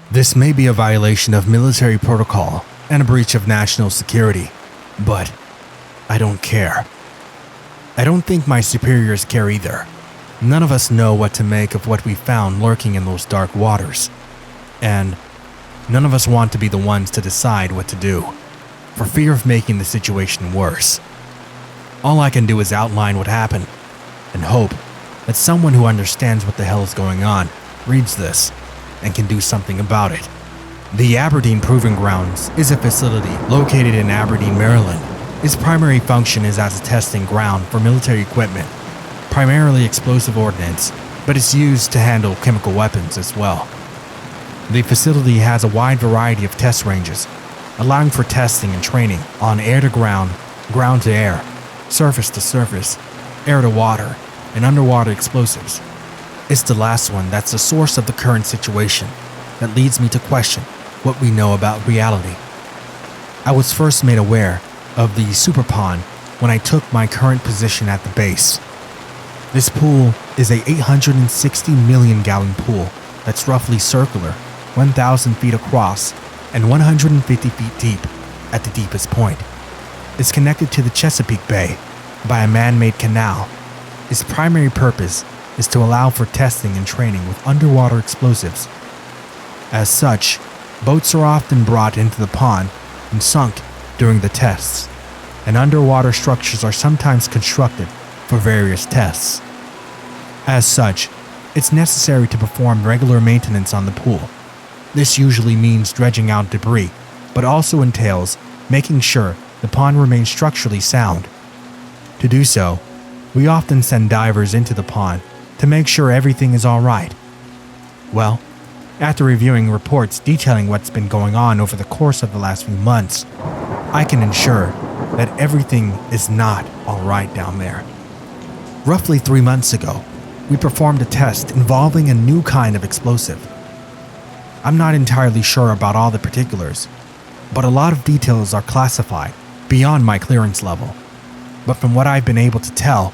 This may be a violation of military protocol and a breach of national security, but I don't care. I don't think my superiors care either. None of us know what to make of what we found lurking in those dark waters, and none of us want to be the ones to decide what to do, for fear of making the situation worse. All I can do is outline what happened, and hope that someone who understands what the hell is going on reads this and can do something about it. The Aberdeen Proving Grounds is a facility located in Aberdeen, Maryland. Its primary function is as a testing ground for military equipment, primarily explosive ordnance, but it's used to handle chemical weapons as well. The facility has a wide variety of test ranges, allowing for testing and training on air-to-ground, ground-to-air, surface-to-surface, air-to-water, and underwater explosives. It's the last one that's the source of the current situation that leads me to question what we know about reality. I was first made aware of the super pond when I took my current position at the base. This pool is a 860 million gallon pool that's roughly circular, 1,000 feet across, and 150 feet deep at the deepest point. It's connected to the Chesapeake Bay by a man-made canal. Its primary purpose is to allow for testing and training with underwater explosives. As such, boats are often brought into the pond and sunk during the tests, and underwater structures are sometimes constructed for various tests. As such, it's necessary to perform regular maintenance on the pool. This usually means dredging out debris, but also entails making sure the pond remains structurally sound. To do so, we often send divers into the pond to make sure everything is all right. Well, after reviewing reports detailing what's been going on over the course of the last few months, I can ensure that everything is not all right down there. Roughly 3 months ago, we performed a test involving a new kind of explosive. I'm not entirely sure about all the particulars, but a lot of details are classified beyond my clearance level. But from what I've been able to tell,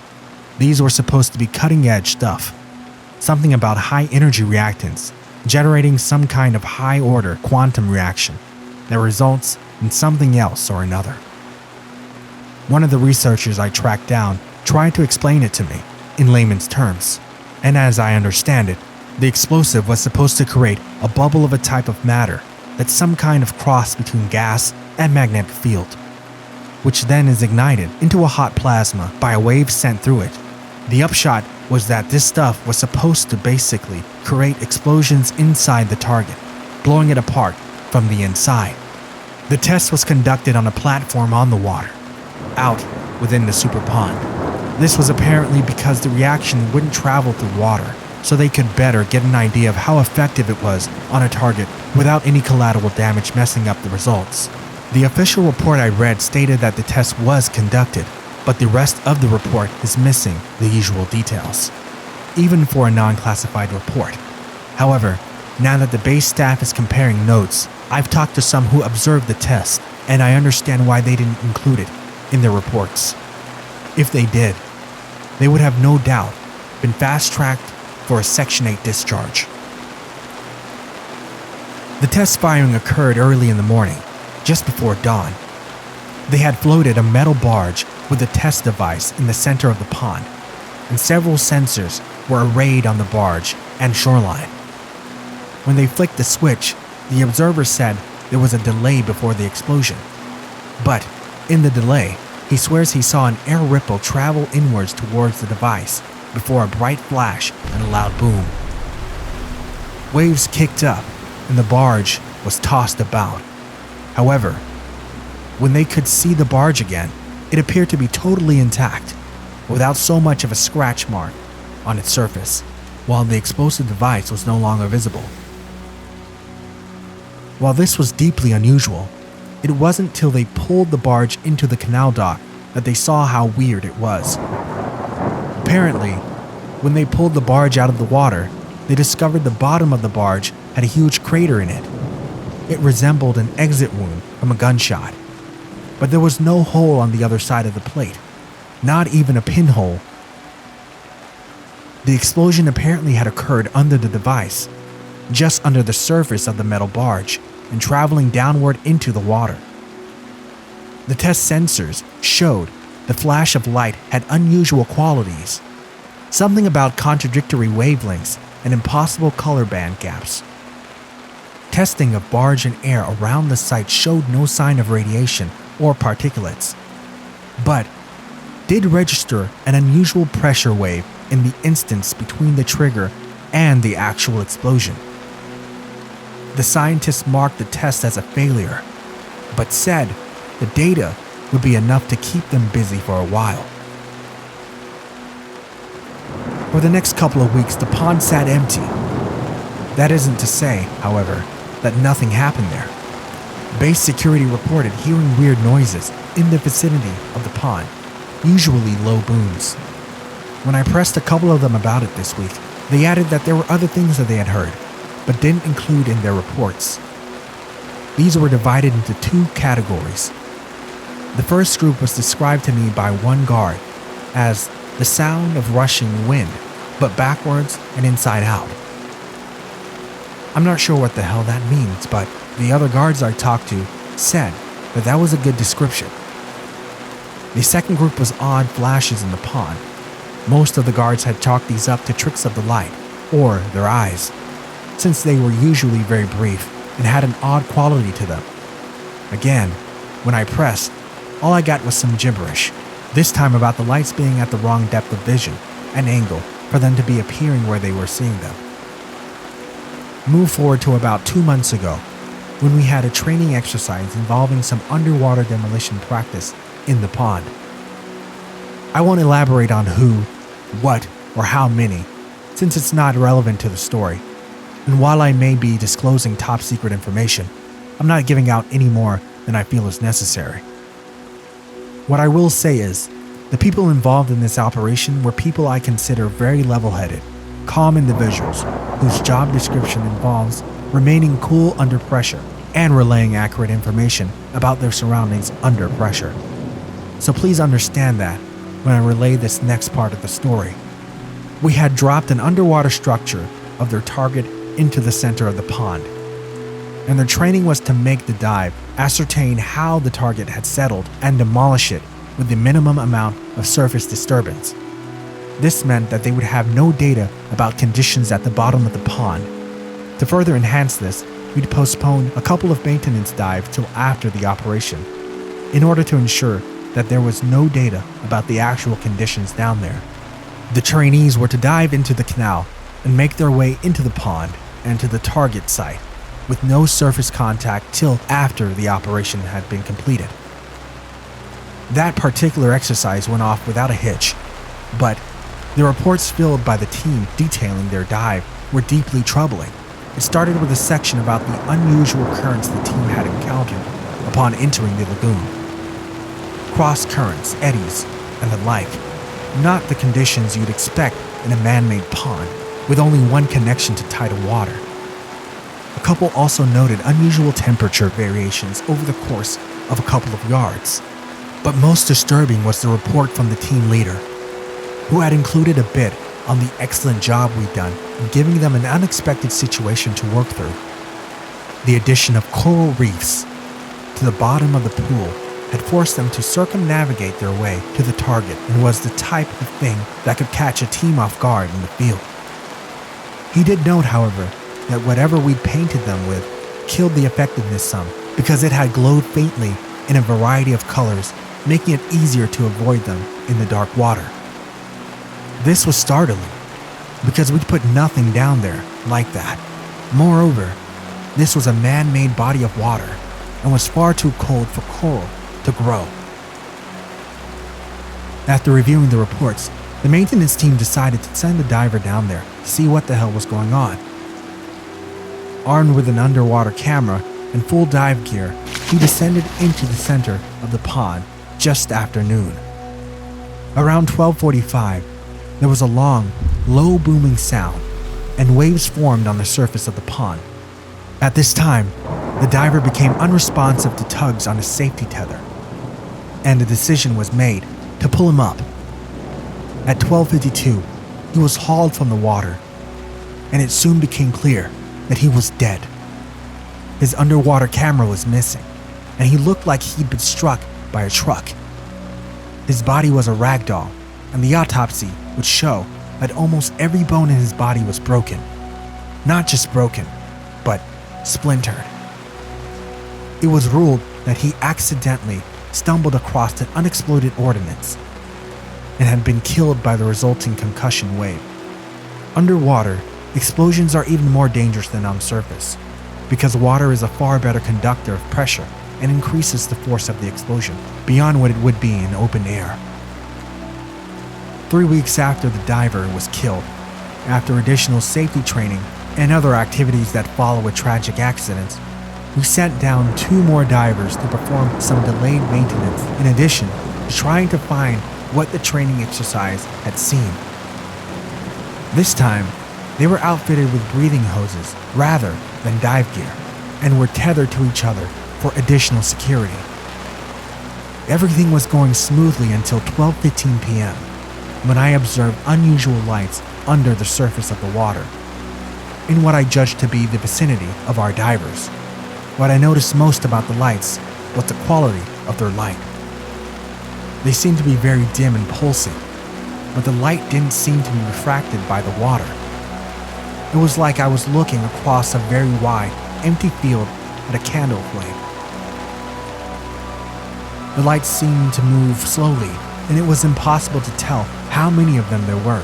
these were supposed to be cutting-edge stuff. Something about high-energy reactants, generating some kind of high-order quantum reaction that results in something else or another. One of the researchers I tracked down tried to explain it to me in layman's terms, and as I understand it, the explosive was supposed to create a bubble of a type of matter that's some kind of cross between gas and magnetic field, which then is ignited into a hot plasma by a wave sent through it. The upshot was that this stuff was supposed to basically create explosions inside the target, blowing it apart from the inside. The test was conducted on a platform on the water, out within the super pond. This was apparently because the reaction wouldn't travel through water, so they could better get an idea of how effective it was on a target without any collateral damage messing up the results. The official report I read stated that the test was conducted, but the rest of the report is missing the usual details, even for a non-classified report. However, now that the base staff is comparing notes, I've talked to some who observed the test, and I understand why they didn't include it in their reports. If they did, they would have no doubt been fast-tracked for a Section 8 discharge. The test firing occurred early in the morning, just before dawn. They had floated a metal barge with a test device in the center of the pond, and several sensors were arrayed on the barge and shoreline. When they flicked the switch, the observer said there was a delay before the explosion. But in the delay, he swears he saw an air ripple travel inwards towards the device before a bright flash and a loud boom. Waves kicked up, and the barge was tossed about. However, when they could see the barge again, it appeared to be totally intact, without so much of a scratch mark on its surface, while the explosive device was no longer visible. While this was deeply unusual, it wasn't till they pulled the barge into the canal dock that they saw how weird it was. Apparently, when they pulled the barge out of the water, they discovered the bottom of the barge had a huge crater in it. It resembled an exit wound from a gunshot, but there was no hole on the other side of the plate, not even a pinhole. The explosion apparently had occurred under the device, just under the surface of the metal barge and traveling downward into the water. The test sensors showed the flash of light had unusual qualities, something about contradictory wavelengths and impossible color band gaps. Testing of barge and air around the site showed no sign of radiation or particulates, but did register an unusual pressure wave in the instance between the trigger and the actual explosion. The scientists marked the test as a failure, but said the data would be enough to keep them busy for a while. For the next couple of weeks, the pond sat empty. That isn't to say, however, that nothing happened there. Base security reported hearing weird noises in the vicinity of the pond, usually low booms. When I pressed a couple of them about it this week, they added that there were other things that they had heard, but didn't include in their reports. These were divided into two categories. The first group was described to me by one guard as the sound of rushing wind, but backwards and inside out. I'm not sure what the hell that means, but the other guards I talked to said that that was a good description. The second group was odd flashes in the pond. Most of the guards had chalked these up to tricks of the light, or their eyes, since they were usually very brief and had an odd quality to them. Again, when I pressed, all I got was some gibberish, this time about the lights being at the wrong depth of vision and angle for them to be appearing where they were seeing them. Move forward to about 2 months ago, when we had a training exercise involving some underwater demolition practice in the pond. I won't elaborate on who, what, or how many, since it's not relevant to the story. And while I may be disclosing top secret information, I'm not giving out any more than I feel is necessary. What I will say is, the people involved in this operation were people I consider very level-headed, calm individuals whose job description involves remaining cool under pressure and relaying accurate information about their surroundings under pressure. So please understand that when I relay this next part of the story. We had dropped an underwater structure of their target into the center of the pond, and their training was to make the dive, ascertain how the target had settled, and demolish it with the minimum amount of surface disturbance. This meant that they would have no data about conditions at the bottom of the pond. To further enhance this, we'd postpone a couple of maintenance dives till after the operation, in order to ensure that there was no data about the actual conditions down there. The trainees were to dive into the canal and make their way into the pond and to the target site, with no surface contact till after the operation had been completed. That particular exercise went off without a hitch, but the reports filled by the team detailing their dive were deeply troubling. It started with a section about the unusual currents the team had encountered upon entering the lagoon. Cross currents, eddies, and the like. Not the conditions you'd expect in a man-made pond with only one connection to tidal water. A couple also noted unusual temperature variations over the course of a couple of yards. But most disturbing was the report from the team leader, who had included a bit on the excellent job we'd done in giving them an unexpected situation to work through. The addition of coral reefs to the bottom of the pool had forced them to circumnavigate their way to the target and was the type of thing that could catch a team off guard in the field. He did note, however, that whatever we'd painted them with killed the effectiveness some because it had glowed faintly in a variety of colors, making it easier to avoid them in the dark water. This was startling because we'd put nothing down there like that. Moreover, this was a man-made body of water and was far too cold for coral to grow. After reviewing the reports, the maintenance team decided to send a diver down there to see what the hell was going on. Armed with an underwater camera and full dive gear, he descended into the center of the pond just after noon. Around 12:45, there was a long, low booming sound, and waves formed on the surface of the pond. At this time, the diver became unresponsive to tugs on his safety tether, and a decision was made to pull him up. At 12:52, he was hauled from the water, and it soon became clear that he was dead. His underwater camera was missing, and he looked like he'd been struck by a truck. His body was a rag doll, and the autopsy would show that almost every bone in his body was broken. Not just broken, but splintered. It was ruled that he accidentally stumbled across an unexploded ordnance and had been killed by the resulting concussion wave. Underwater, explosions are even more dangerous than on surface, because water is a far better conductor of pressure and increases the force of the explosion beyond what it would be in open air. 3 weeks after the diver was killed, after additional safety training and other activities that follow a tragic accident, we sent down 2 more divers to perform some delayed maintenance in addition to trying to find what the training exercise had seen. This time, they were outfitted with breathing hoses rather than dive gear and were tethered to each other for additional security. Everything was going smoothly until 12:15 p.m. when I observed unusual lights under the surface of the water, in what I judged to be the vicinity of our divers. What I noticed most about the lights was the quality of their light. They seemed to be very dim and pulsing, but the light didn't seem to be refracted by the water. It was like I was looking across a very wide, empty field at a candle flame. The lights seemed to move slowly, and it was impossible to tell how many of them there were.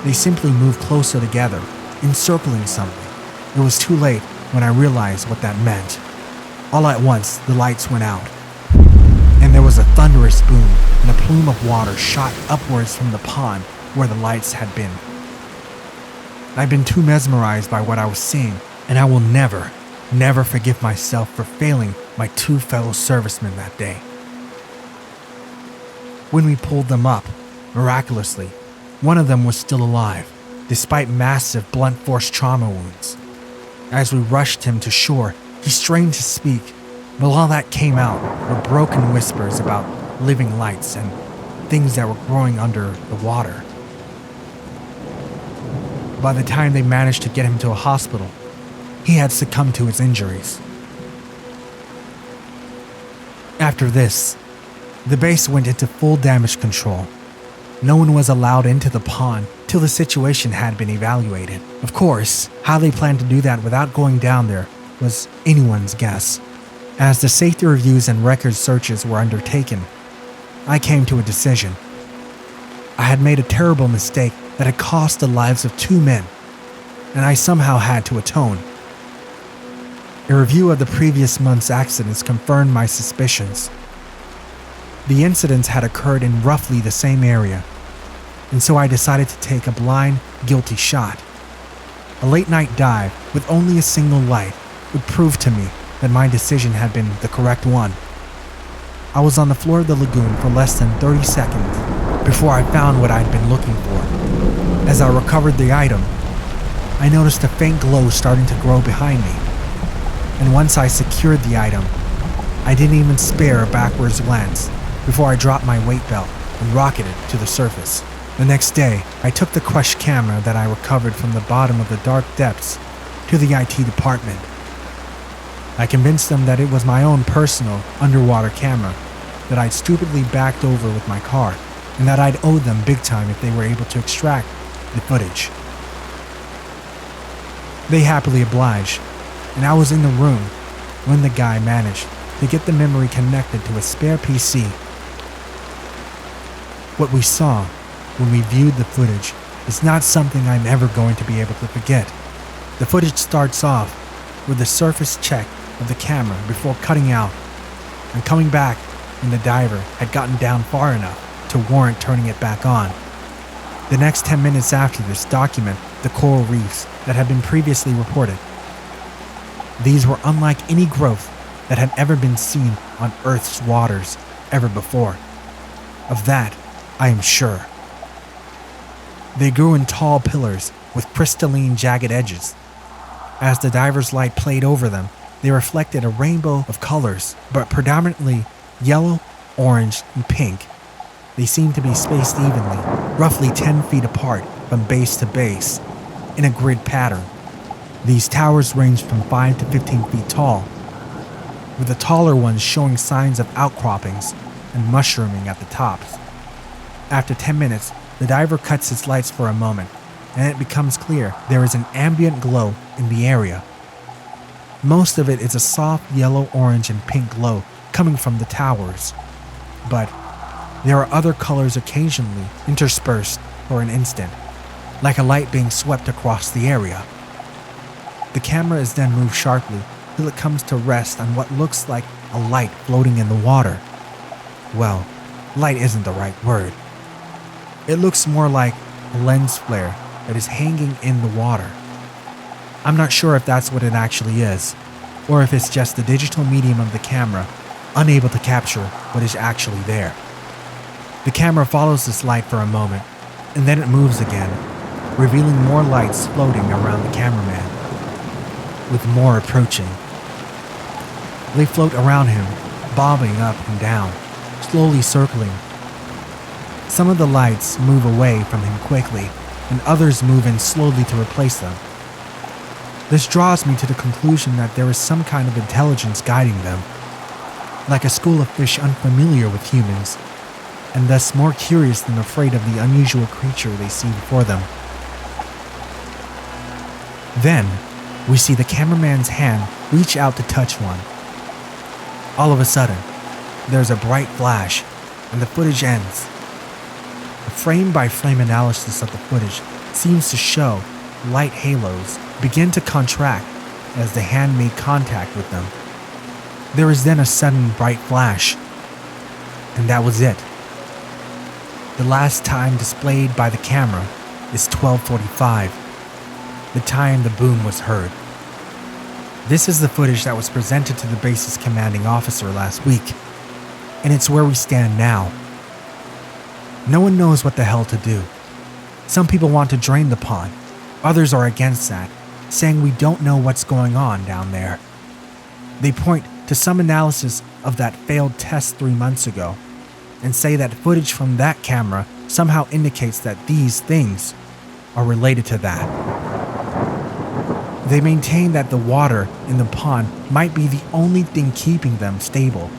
They simply moved closer together, encircling something. It was too late when I realized what that meant. All at once, the lights went out, and there was a thunderous boom, and a plume of water shot upwards from the pond where the lights had been. I'd been too mesmerized by what I was seeing, and I will never forgive myself for failing my 2 fellow servicemen that day. When we pulled them up, miraculously, one of them was still alive, despite massive blunt force trauma wounds. As we rushed him to shore, he strained to speak, but all that came out were broken whispers about living lights and things that were growing under the water. By the time they managed to get him to a hospital, he had succumbed to his injuries. After this, the base went into full damage control. No one was allowed into the pond till the situation had been evaluated. Of course, how they planned to do that without going down there was anyone's guess. As the safety reviews and record searches were undertaken, I came to a decision. I had made a terrible mistake that had cost the lives of 2 men, and I somehow had to atone. A review of the previous month's accidents confirmed my suspicions. The incidents had occurred in roughly the same area, and so I decided to take a blind, guilty shot. A late-night dive with only a single light would prove to me that my decision had been the correct one. I was on the floor of the lagoon for less than 30 seconds before I found what I'd been looking for. As I recovered the item, I noticed a faint glow starting to grow behind me, and once I secured the item, I didn't even spare a backwards glance before I dropped my weight belt and rocketed to the surface. The next day, I took the crushed camera that I recovered from the bottom of the dark depths to the IT department. I convinced them that it was my own personal underwater camera that I'd stupidly backed over with my car, and that I'd owed them big time if they were able to extract the footage. They happily obliged, and I was in the room when the guy managed to get the memory connected to a spare PC. What we saw when we viewed the footage is not something I'm ever going to be able to forget. The footage starts off with a surface check of the camera before cutting out and coming back when the diver had gotten down far enough to warrant turning it back on. The next 10 minutes after this document the coral reefs that had been previously reported. These were unlike any growth that had ever been seen on Earth's waters ever before. Of that, I am sure. They grew in tall pillars with crystalline jagged edges. As the diver's light played over them, they reflected a rainbow of colors, but predominantly yellow, orange, and pink. They seemed to be spaced evenly, roughly 10 feet apart from base to base, in a grid pattern. These towers ranged from 5 to 15 feet tall, with the taller ones showing signs of outcroppings and mushrooming at the tops. After 10 minutes, the diver cuts his lights for a moment, and it becomes clear there is an ambient glow in the area. Most of it is a soft yellow, orange, and pink glow coming from the towers, but there are other colors occasionally interspersed for an instant, like a light being swept across the area. The camera is then moved sharply till it comes to rest on what looks like a light floating in the water. Well, light isn't the right word. It looks more like a lens flare that is hanging in the water. I'm not sure if that's what it actually is, or if it's just the digital medium of the camera unable to capture what is actually there. The camera follows this light for a moment, and then it moves again, revealing more lights floating around the cameraman, with more approaching. They float around him, bobbing up and down, slowly circling. Some of the lights move away from him quickly, and others move in slowly to replace them. This draws me to the conclusion that there is some kind of intelligence guiding them, like a school of fish unfamiliar with humans, and thus more curious than afraid of the unusual creature they see before them. Then, we see the cameraman's hand reach out to touch one. All of a sudden, there's a bright flash, and the footage ends. A frame-by-frame analysis of the footage seems to show light halos begin to contract as the hand made contact with them. There is then a sudden bright flash, and that was it. The last time displayed by the camera is 12:45, the time the boom was heard. This is the footage that was presented to the base's commanding officer last week, and it's where we stand now. No one knows what the hell to do. Some people want to drain the pond, others are against that, saying we don't know what's going on down there. They point to some analysis of that failed test 3 months ago, and say that footage from that camera somehow indicates that these things are related to that. They maintain that the water in the pond might be the only thing keeping them stable,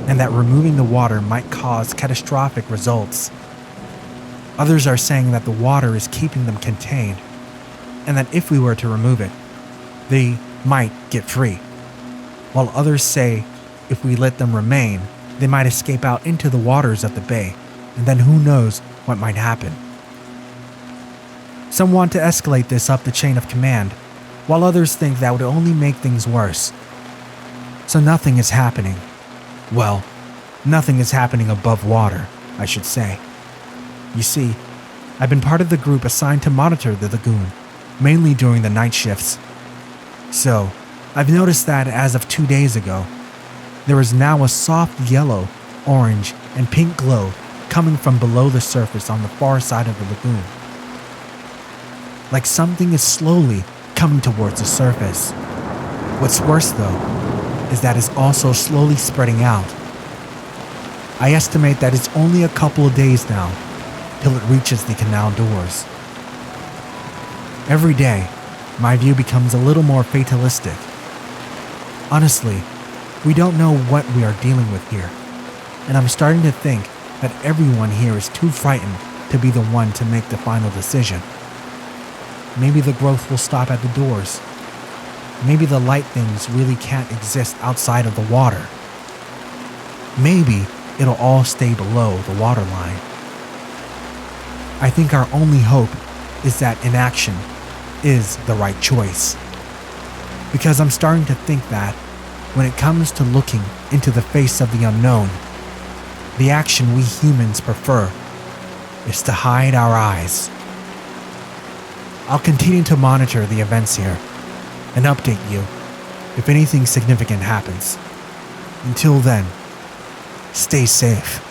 and that removing the water might cause catastrophic results. Others are saying that the water is keeping them contained, and that if we were to remove it, they might get free. While others say if we let them remain, they might escape out into the waters of the bay, and then who knows what might happen. Some want to escalate this up the chain of command, while others think that would only make things worse. So nothing is happening. Well, nothing is happening above water, I should say. You see, I've been part of the group assigned to monitor the lagoon, mainly during the night shifts. So, I've noticed that as of 2 days ago, there is now a soft yellow, orange, and pink glow coming from below the surface on the far side of the lagoon. Like something is slowly coming towards the surface. What's worse though, is that it's also slowly spreading out. I estimate that it's only a couple of days now till it reaches the canal doors. Every day, my view becomes a little more fatalistic. Honestly, we don't know what we are dealing with here, and I'm starting to think that everyone here is too frightened to be the one to make the final decision. Maybe the growth will stop at the doors. Maybe the light things really can't exist outside of the water. Maybe it'll all stay below the waterline. I think our only hope is that inaction is the right choice. Because I'm starting to think that when it comes to looking into the face of the unknown, the action we humans prefer is to hide our eyes. I'll continue to monitor the events here and update you if anything significant happens. Until then, stay safe.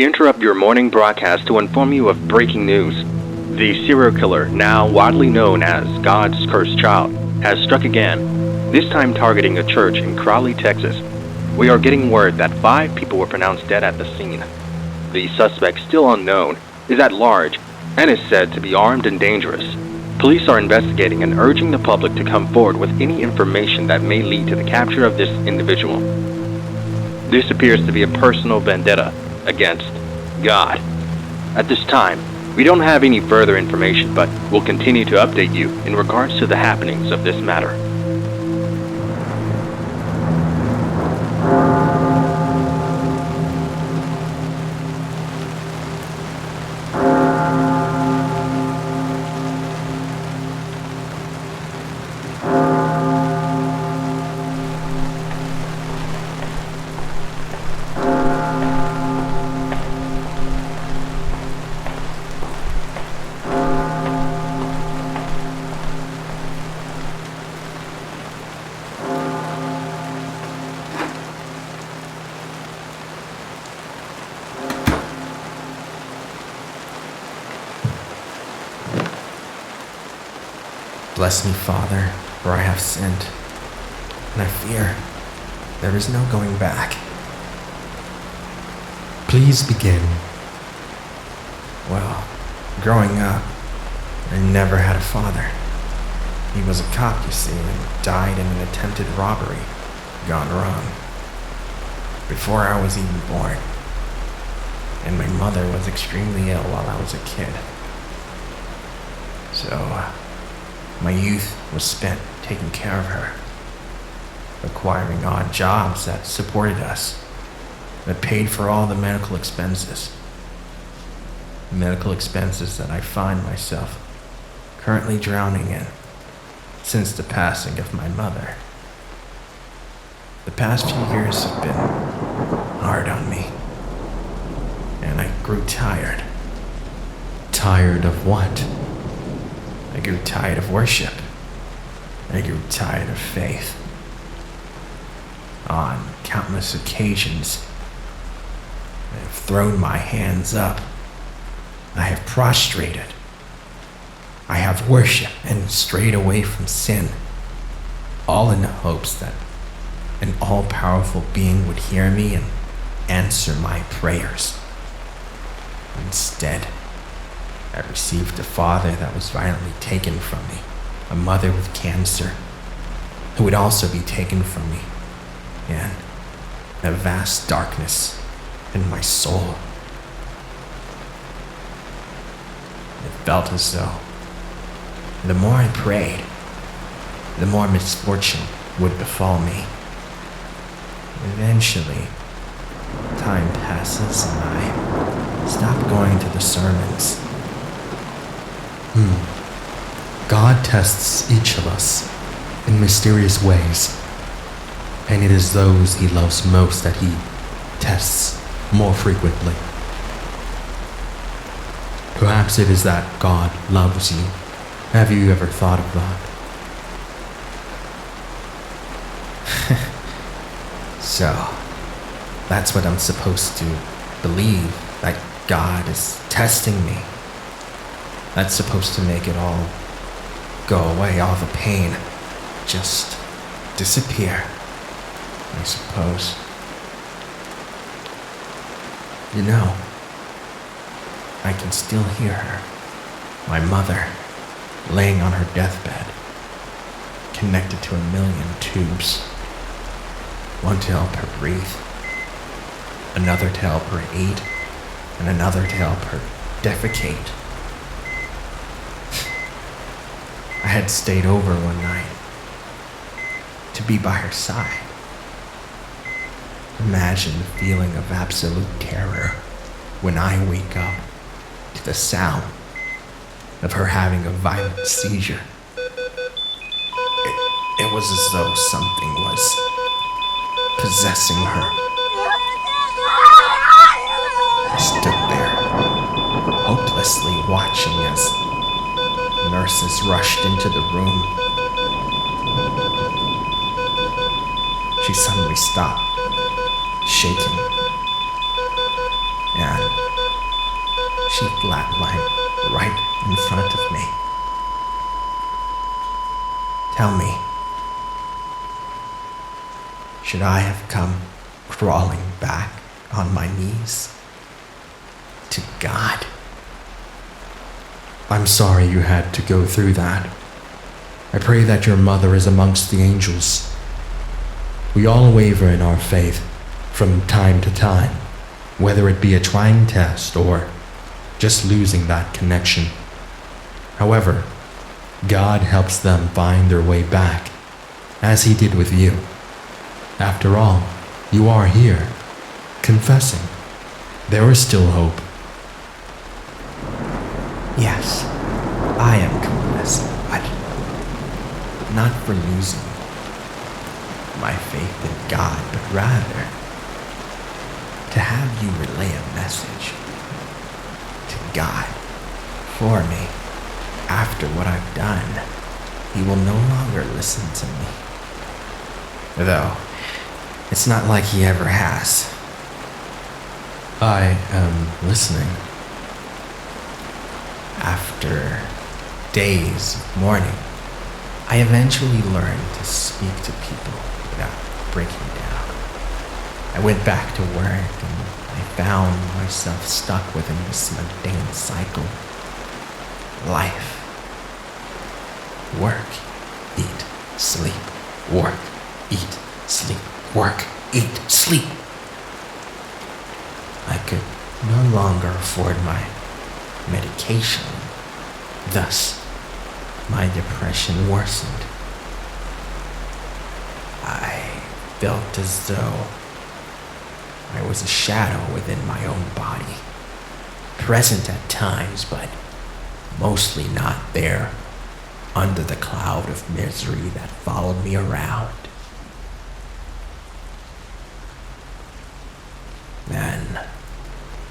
We interrupt your morning broadcast to inform you of breaking news. The serial killer, now widely known as God's cursed child, has struck again, this time targeting a church in Crowley, Texas. We are getting word that 5 people were pronounced dead at the scene. The suspect, still unknown, is at large and is said to be armed and dangerous. Police are investigating and urging the public to come forward with any information that may lead to the capture of this individual. This appears to be a personal vendetta against God. At this time, we don't have any further information, but we'll continue to update you in regards to the happenings of this matter. Bless me, Father, for I have sinned, and I fear there is no going back. Please begin. Well, growing up, I never had a father. He was a cop, you see, and died in an attempted robbery gone wrong before I was even born. And my mother was extremely ill while I was a kid. So, my youth was spent taking care of her, acquiring odd jobs that supported us, that paid for all the medical expenses. Medical expenses that I find myself currently drowning in since the passing of my mother. The past few years have been hard on me, and I grew tired. Tired of what? I grew tired of worship. I grew tired of faith. On countless occasions, I have thrown my hands up. I have prostrated. I have worshipped and strayed away from sin, all in the hopes that an all-powerful being would hear me and answer my prayers. Instead, I received a father that was violently taken from me, a mother with cancer, who would also be taken from me, and a vast darkness in my soul. It felt as though the more I prayed, the more misfortune would befall me. Eventually, time passes and I stop going to the sermons. God tests each of us in mysterious ways, and it is those he loves most that he tests more frequently. Perhaps it is that God loves you. Have you ever thought of that? So, that's what I'm supposed to believe, that God is testing me. That's supposed to make it all go away, all the pain just disappear, I suppose. You know, I can still hear her, my mother, laying on her deathbed, connected to a million tubes. One to help her breathe, another to help her eat, and another to help her defecate. I had stayed over one night to be by her side. Imagine the feeling of absolute terror when I wake up to the sound of her having a violent seizure. It was as though something was possessing her. I stood there, hopelessly watching as nurses rushed into the room. She suddenly stopped, shaking, and sheet lamp lying right in front of me. Tell me, should I have come crawling back on my knees to God? I'm sorry you had to go through that. I pray that your mother is amongst the angels. We all waver in our faith from time to time, whether it be a trying test or just losing that connection. However, God helps them find their way back, as He did with you. After all, you are here, confessing. There is still hope. Yes, I am confessing, but not for losing my faith in God, but rather to have you relay a message to God for me. After what I've done, He will no longer listen to me. Though, it's not like He ever has. I am listening. After days of mourning, I eventually learned to speak to people without breaking down. I went back to work and I found myself stuck within this mundane cycle. Life. Work, eat, sleep. Work, eat, sleep. Work, eat, sleep. I could no longer afford my medication. Thus, my depression worsened. I felt as though I was a shadow within my own body, present at times, but mostly not there, under the cloud of misery that followed me around. Then,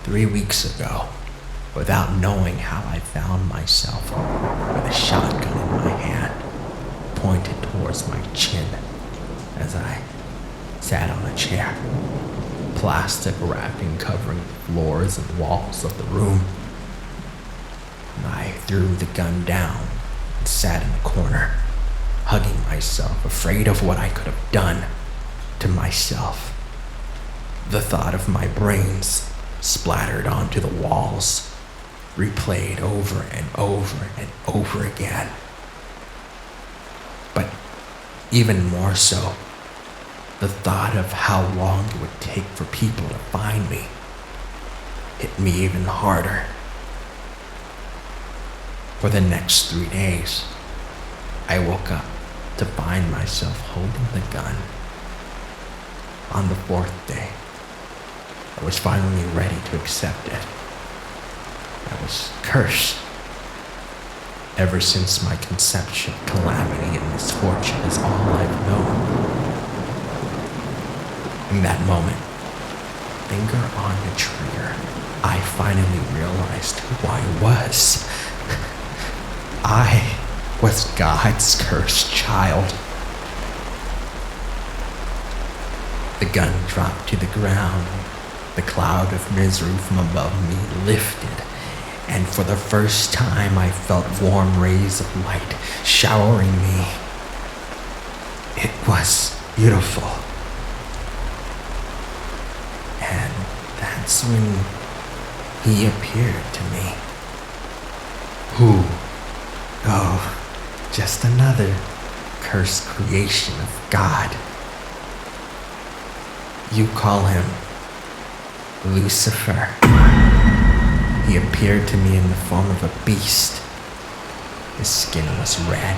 3 weeks ago, without knowing how, I found myself with a shotgun in my hand, pointed towards my chin as I sat on a chair, plastic wrapping covering the floors and walls of the room. I threw the gun down and sat in a corner, hugging myself, afraid of what I could have done to myself. The thought of my brains splattered onto the walls, replayed over and over and over again. But even more so, the thought of how long it would take for people to find me hit me even harder. For the next 3 days, I woke up to find myself holding the gun. On the 4th day, I was finally ready to accept it. I was cursed. Ever since my conception, calamity and misfortune is all I've known. In that moment, finger on the trigger, I finally realized who I was. I was God's cursed child. The gun dropped to the ground. The cloud of misery from above me lifted, and for the first time I felt warm rays of light showering me. It was beautiful. And that's when He appeared to me. Who? Oh, just another cursed creation of God. You call him Lucifer. He appeared to me in the form of a beast. His skin was red,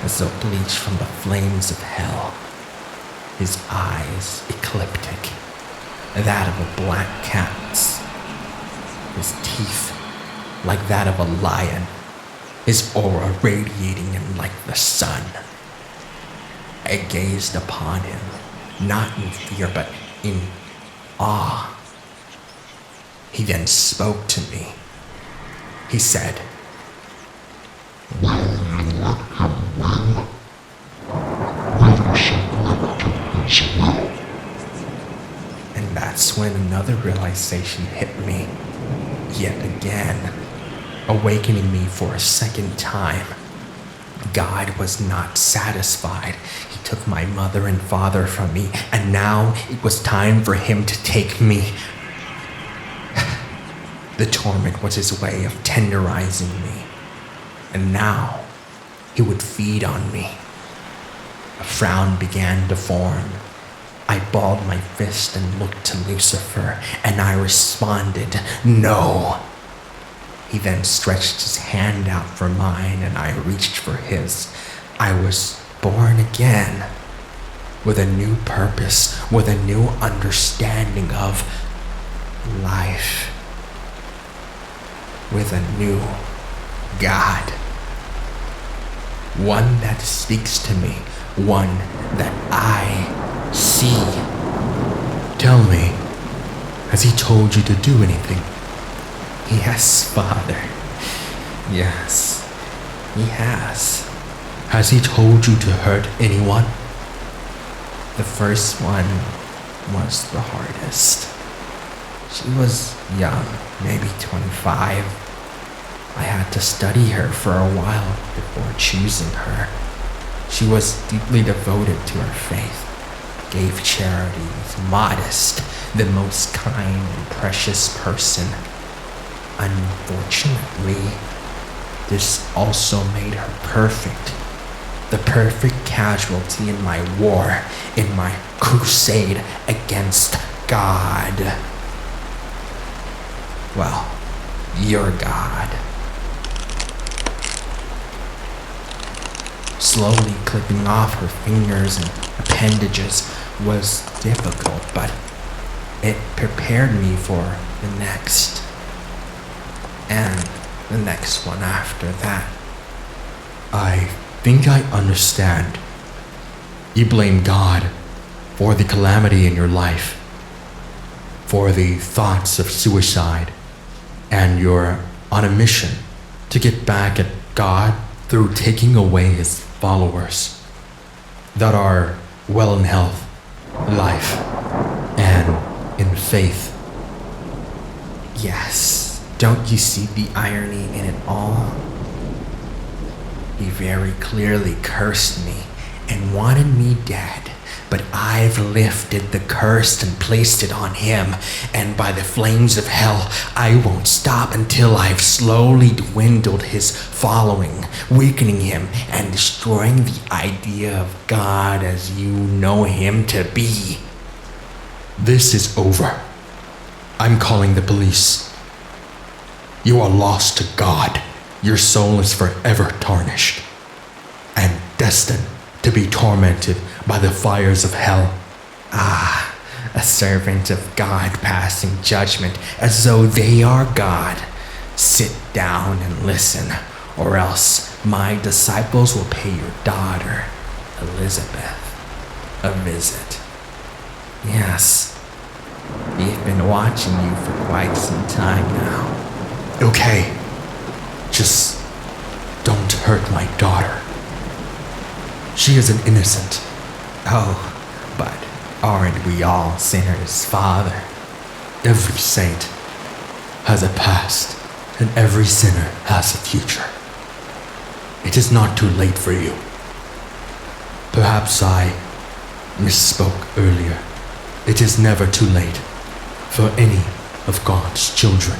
as though bleached from the flames of hell. His eyes ecliptic, that of a black cat's. His teeth like that of a lion. His aura radiating him like the sun. I gazed upon him, not in fear, but in awe. He then spoke to me. He said, and that's when another realization hit me. yet again, awakening me for a second time. God was not satisfied. He took my mother and father from me, and now it was time for him to take me. The torment was his way of tenderizing me, and now he would feed on me. A frown began to form. I balled my fist and looked to Lucifer, and I responded, "No." He then stretched his hand out for mine, and I reached for his. I was born again, with a new purpose, with a new understanding of life, with a new God. One that speaks to me, one that I see. Tell me, has he told you to do anything? Yes, Father. Yes, he has. Has he told you to hurt anyone? The first one was the hardest. She was young, maybe 25. I had to study her for a while before choosing her. She was deeply devoted to her faith, gave charity, was modest, the most kind and precious person. Unfortunately, this also made her perfect. The perfect casualty in my war, in my crusade against God. Well, your God. Slowly clipping off her fingers and appendages was difficult, but it prepared me for the next. And the next one after that. I think I understand. You blame God for the calamity in your life, for the thoughts of suicide, and you're on a mission to get back at God through taking away his followers that are well in health, life, and in faith. Yes. Don't you see the irony in it all? He very clearly cursed me and wanted me dead, but I've lifted the curse and placed it on him, and by the flames of hell, I won't stop until I've slowly dwindled his following, weakening him and destroying the idea of God as you know him to be. This is over. I'm calling the police. You are lost to God. Your soul is forever tarnished and destined to be tormented by the fires of hell. Ah, a servant of God passing judgment as though they are God. Sit down and listen, or else my disciples will pay your daughter, Elizabeth, a visit. Yes, we've been watching you for quite some time now. Okay, just don't hurt my daughter. She is an innocent. Oh, but aren't we all sinners, Father? Every saint has a past, and every sinner has a future. It is not too late for you. Perhaps I misspoke earlier. It is never too late for any of God's children.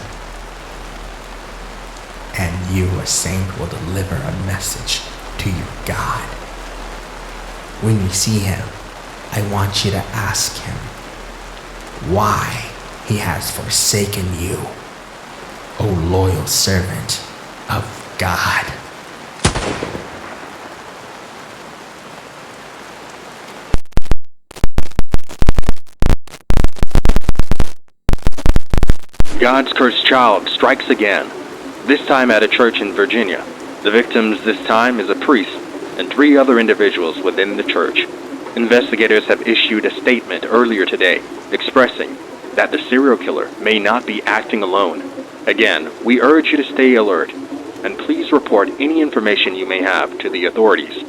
And you, a saint, will deliver a message to your God. When you see him, I want you to ask him why he has forsaken you, O loyal servant of God. God's cursed child strikes again, this time at a church in Virginia. The victims this time is a priest and 3 other individuals within the church. Investigators have issued a statement earlier today expressing that the serial killer may not be acting alone. Again, we urge you to stay alert and please report any information you may have to the authorities.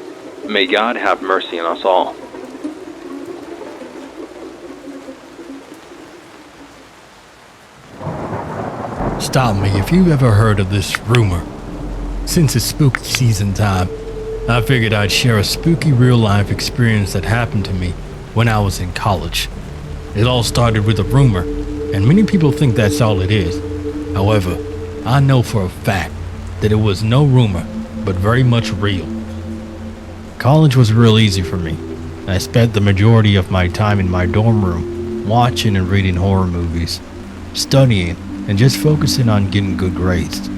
May God have mercy on us all. Stop me if you've ever heard of this rumor. Since it's spooky season time, I figured I'd share a spooky real-life experience that happened to me when I was in college. It all started with a rumor, and many people think that's all it is. However, I know for a fact that it was no rumor, but very much real. College was real easy for me. I spent the majority of my time in my dorm room, watching and reading horror movies, studying, and just focusing on getting good grades.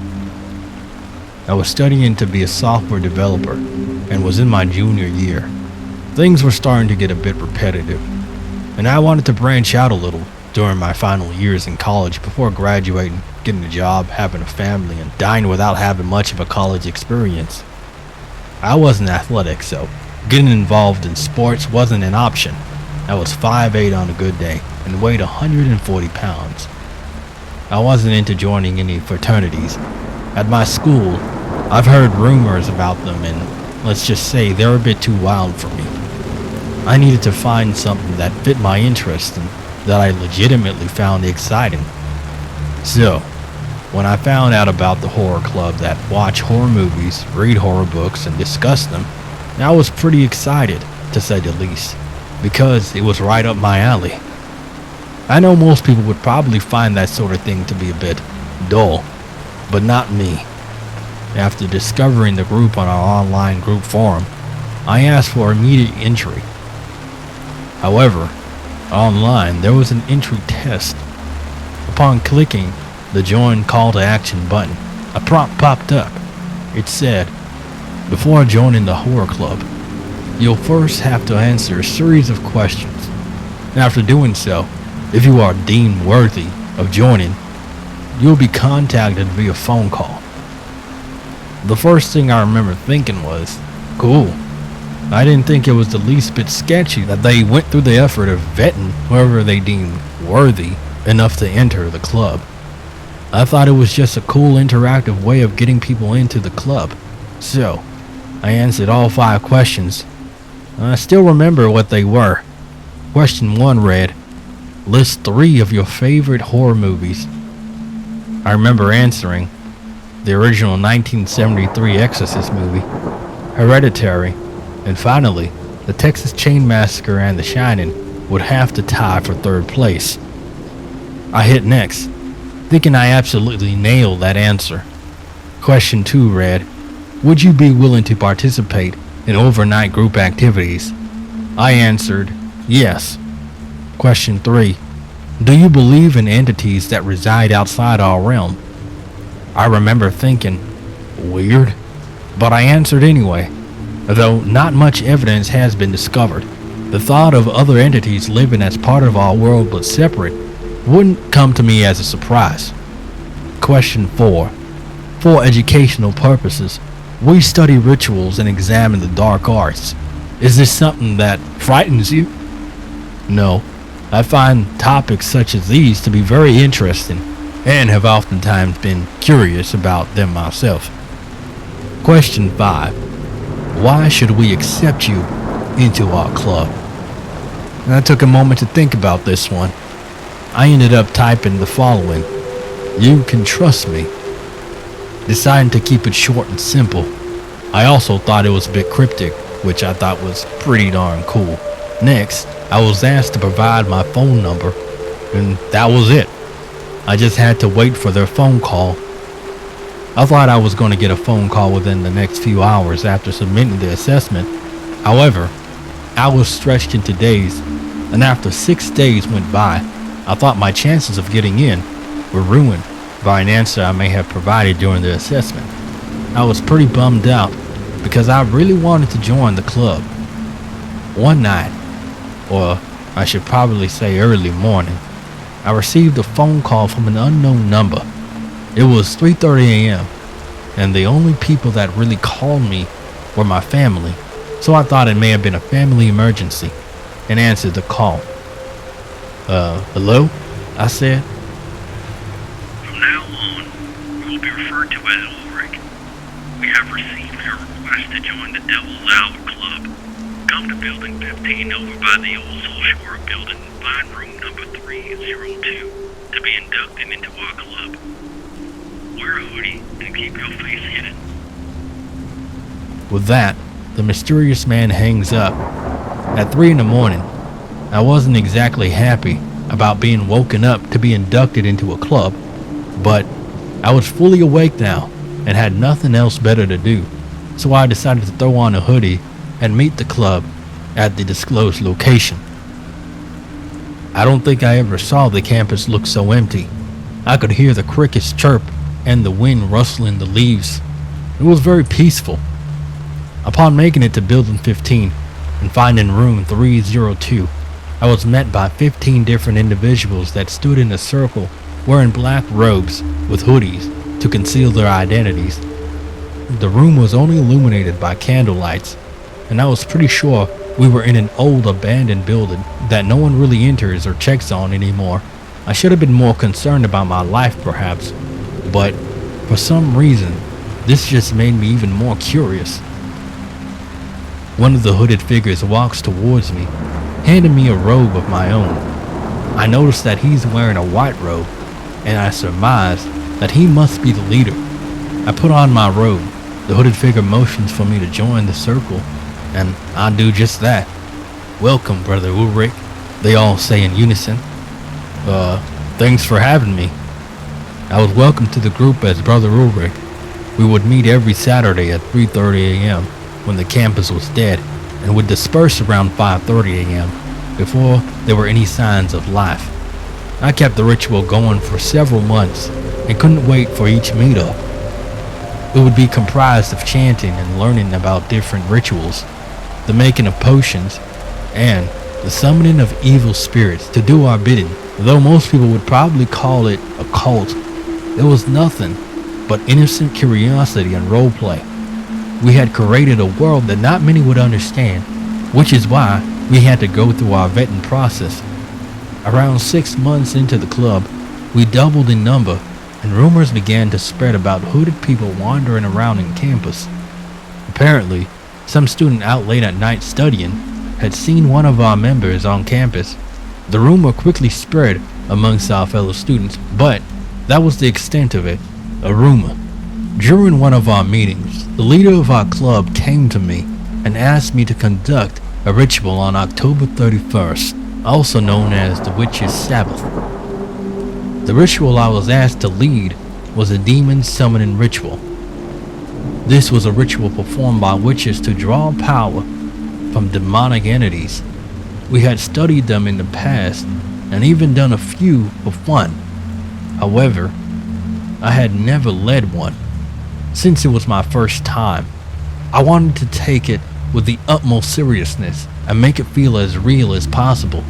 I was studying to be a software developer and was in my junior year. Things were starting to get a bit repetitive, and I wanted to branch out a little during my final years in college before graduating, getting a job, having a family, and dying without having much of a college experience. I wasn't athletic, so getting involved in sports wasn't an option. I was 5'8" on a good day and weighed 140 pounds. I wasn't into joining any fraternities. At my school, I've heard rumors about them, and let's just say they're a bit too wild for me. I needed to find something that fit my interest and that I legitimately found exciting. So, when I found out about the horror club that watch horror movies, read horror books, and discuss them, I was pretty excited, to say the least, because it was right up my alley. I know most people would probably find that sort of thing to be a bit dull, but not me. After discovering the group on our online group forum, I asked for immediate entry. However, online there was an entry test. Upon clicking the join call to action button, a prompt popped up. It said, "Before joining the horror club, you'll first have to answer a series of questions. After doing so, if you are deemed worthy of joining, you'll be contacted via phone call." The first thing I remember thinking was, cool. I didn't think it was the least bit sketchy that they went through the effort of vetting whoever they deemed worthy enough to enter the club. I thought it was just a cool interactive way of getting people into the club. So, I answered all 5 questions. I still remember what they were. Question 1 read, "List 3 of your favorite horror movies." I remember answering the original 1973 Exorcist movie, Hereditary, and finally, the Texas Chain Massacre and The Shining would have to tie for 3rd place. I hit next, thinking I absolutely nailed that answer. Question 2 read, "Would you be willing to participate in overnight group activities?" I answered, yes. Question 3, "Do you believe in entities that reside outside our realm?" I remember thinking, weird, but I answered anyway. Though not much evidence has been discovered, the thought of other entities living as part of our world but separate wouldn't come to me as a surprise. Question 4, "For educational purposes, we study rituals and examine the dark arts. Is this something that frightens you?" No, I find topics such as these to be very interesting and have oftentimes been curious about them myself. Question 5, "Why should we accept you into our club?" And I took a moment to think about this one. I ended up typing the following, "You can trust me." Deciding to keep it short and simple. I also thought it was a bit cryptic, which I thought was pretty darn cool. Next, I was asked to provide my phone number, and that was it. I just had to wait for their phone call. I thought I was going to get a phone call within the next few hours after submitting the assessment. However, I was stretched into days, and after 6 days went by, I thought my chances of getting in were ruined by an answer I may have provided during the assessment. I was pretty bummed out because I really wanted to join the club. One night, or I should probably say early morning, I received a phone call from an unknown number. It was 3:30 a.m., and the only people that really called me were my family, so I thought it may have been a family emergency and answered the call. Hello? I said. "From now on, you will be referred to as Ulrich. We have received your request to join the Devil's Hour Club. Come to Building 15 over by the old Soulshore building and find room number 302 to be inducted into our club. Wear a hoodie and keep your face hidden. With that, the mysterious man hangs up. At 3 in the morning, I wasn't exactly happy about being woken up to be inducted into a club, but I was fully awake now and had nothing else better to do, so I decided to throw on a hoodie and meet the club at the disclosed location. I don't think I ever saw the campus look so empty. I could hear the crickets chirp and the wind rustling the leaves. It was very peaceful. Upon making it to Building 15 and finding room 302, I was met by 15 different individuals that stood in a circle wearing black robes with hoodies to conceal their identities. The room was only illuminated by candle lights, and I was pretty sure we were in an old abandoned building that no one really enters or checks on anymore. I should have been more concerned about my life perhaps, but for some reason, this just made me even more curious. One of the hooded figures walks towards me, handing me a robe of my own. I notice that he's wearing a white robe, and I surmise that he must be the leader. I put on my robe. The hooded figure motions for me to join the circle, and I do just that. "Welcome, Brother Ulrich," they all say in unison. Thanks for having me." I was welcomed to the group as Brother Ulrich. We would meet every Saturday at 3:30 a.m. when the campus was dead, and would disperse around 5:30 a.m. before there were any signs of life. I kept the ritual going for several months and couldn't wait for each meetup. It would be comprised of chanting and learning about different rituals, the making of potions, and the summoning of evil spirits to do our bidding. Though most people would probably call it a cult, it was nothing but innocent curiosity and roleplay. We had created a world that not many would understand, which is why we had to go through our vetting process. Around 6 months into the club, we doubled in number, and rumors began to spread about hooded people wandering around in campus. Apparently, some student out late at night studying had seen one of our members on campus. The rumor quickly spread amongst our fellow students, but that was the extent of it, a rumor. During one of our meetings, the leader of our club came to me and asked me to conduct a ritual on October 31st, also known as the Witches' Sabbath. The ritual I was asked to lead was a demon summoning ritual. This was a ritual performed by witches to draw power from demonic entities. We had studied them in the past and even done a few for fun. However, I had never led one. Since it was my first time, I wanted to take it with the utmost seriousness and make it feel as real as possible.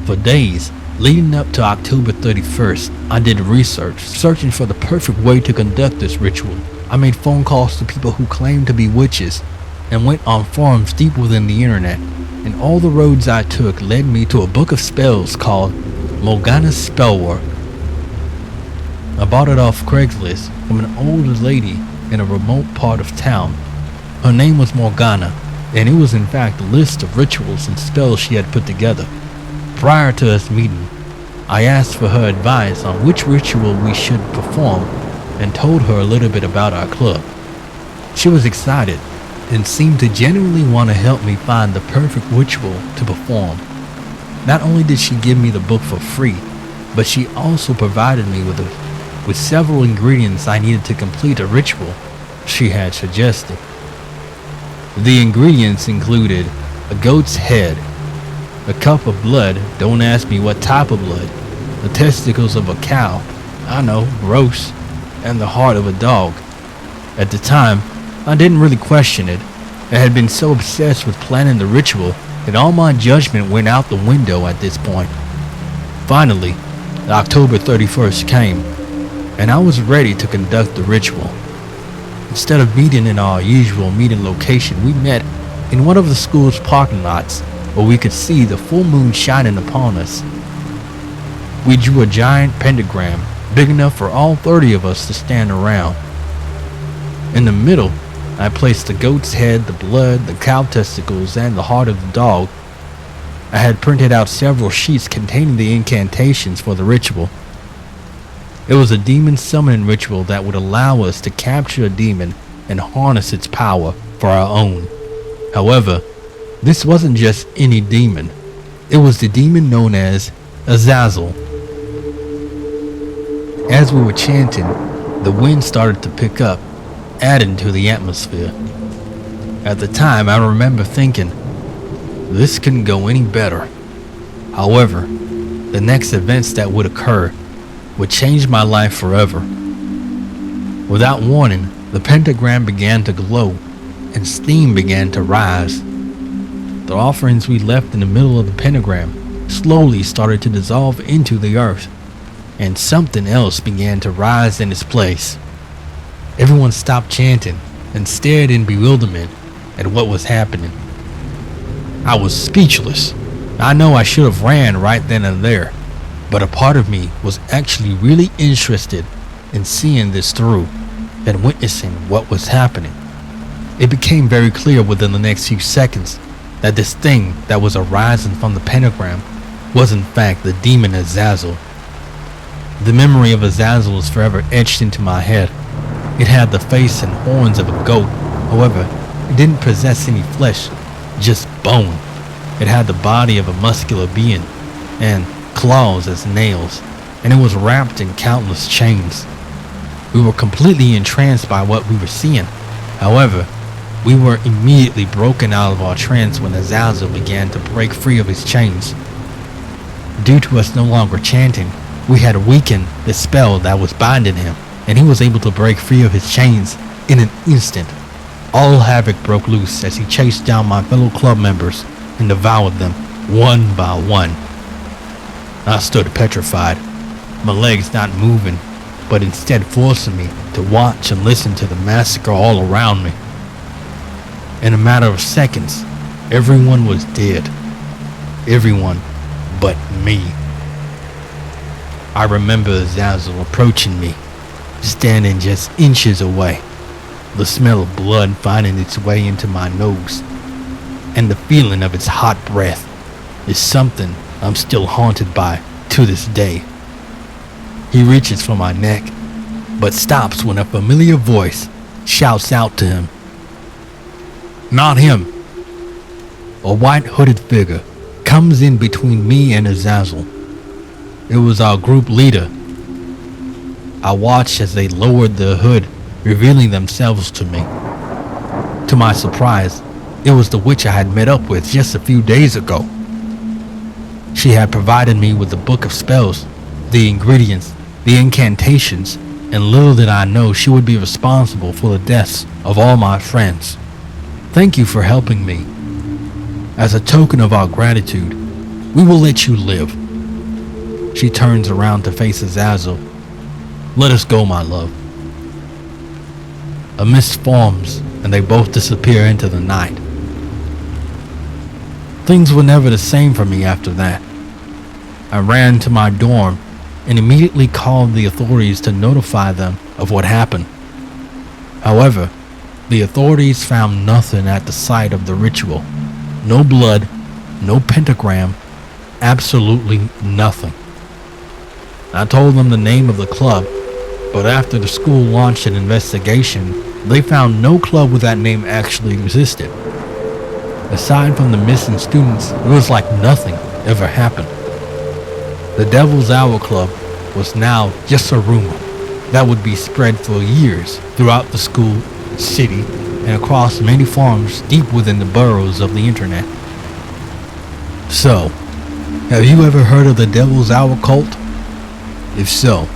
For days leading up to October 31st, I did research, searching for the perfect way to conduct this ritual. I made phone calls to people who claimed to be witches and went on forums deep within the internet, and all the roads I took led me to a book of spells called Morgana's Spellwork. I bought it off Craigslist from an older lady in a remote part of town. Her name was Morgana, and it was in fact a list of rituals and spells she had put together. Prior to us meeting, I asked for her advice on which ritual we should perform and told her a little bit about our club. She was excited and seemed to genuinely want to help me find the perfect ritual to perform. Not only did she give me the book for free, but she also provided me with several ingredients I needed to complete a ritual she had suggested. The ingredients included a goat's head, a cup of blood, don't ask me what type of blood, the testicles of a cow, I know, gross, and the heart of a dog. At the time, I didn't really question it. I had been so obsessed with planning the ritual that all my judgment went out the window at this point. Finally, October 31st came, and I was ready to conduct the ritual. Instead of meeting in our usual meeting location, we met in one of the school's parking lots where we could see the full moon shining upon us. We drew a giant pentagram big enough for all 30 of us to stand around. In the middle, I placed the goat's head, the blood, the cow testicles, and the heart of the dog. I had printed out several sheets containing the incantations for the ritual. It was a demon summoning ritual that would allow us to capture a demon and harness its power for our own. However, this wasn't just any demon. It was the demon known as Azazel. As we were chanting, the wind started to pick up, adding to the atmosphere. At the time, I remember thinking, this couldn't go any better. However, the next events that would occur would change my life forever. Without warning, the pentagram began to glow and steam began to rise. The offerings we left in the middle of the pentagram slowly started to dissolve into the earth, and something else began to rise in its place. Everyone stopped chanting and stared in bewilderment at what was happening. I was speechless. I know I should have ran right then and there, but a part of me was actually really interested in seeing this through and witnessing what was happening. It became very clear within the next few seconds that this thing that was arising from the pentagram was in fact the demon Azazel. The memory of Azazel is forever etched into my head. It had the face and horns of a goat. However, it didn't possess any flesh, just bone. It had the body of a muscular being and claws as nails, and it was wrapped in countless chains. We were completely entranced by what we were seeing. However, we were immediately broken out of our trance when Azazel began to break free of his chains. Due to us no longer chanting, we had weakened the spell that was binding him, and he was able to break free of his chains in an instant. All havoc broke loose as he chased down my fellow club members and devoured them one by one. I stood petrified, my legs not moving, but instead forcing me to watch and listen to the massacre all around me. In a matter of seconds, everyone was dead. Everyone but me. I remember Azazel approaching me, standing just inches away, the smell of blood finding its way into my nose, and the feeling of its hot breath is something I'm still haunted by to this day. He reaches for my neck, but stops when a familiar voice shouts out to him. Not him. A white hooded figure comes in between me and Azazel. It was our group leader. I watched as they lowered the hood, revealing themselves to me. To my surprise, it was the witch I had met up with just a few days ago. She had provided me with the book of spells, the ingredients, the incantations, and little did I know she would be responsible for the deaths of all my friends. Thank you for helping me. As a token of our gratitude, we will let you live. She turns around to face Azazel. Let us go, my love. A mist forms and they both disappear into the night. Things were never the same for me after that. I ran to my dorm and immediately called the authorities to notify them of what happened. However, the authorities found nothing at the site of the ritual. No blood, no pentagram, absolutely nothing. I told them the name of the club, but after the school launched an investigation, they found no club with that name actually existed. Aside from the missing students, it was like nothing ever happened. The Devil's Hour Club was now just a rumor that would be spread for years throughout the school, city, and across many farms deep within the burrows of the internet. So, have you ever heard of the Devil's Hour cult? If so,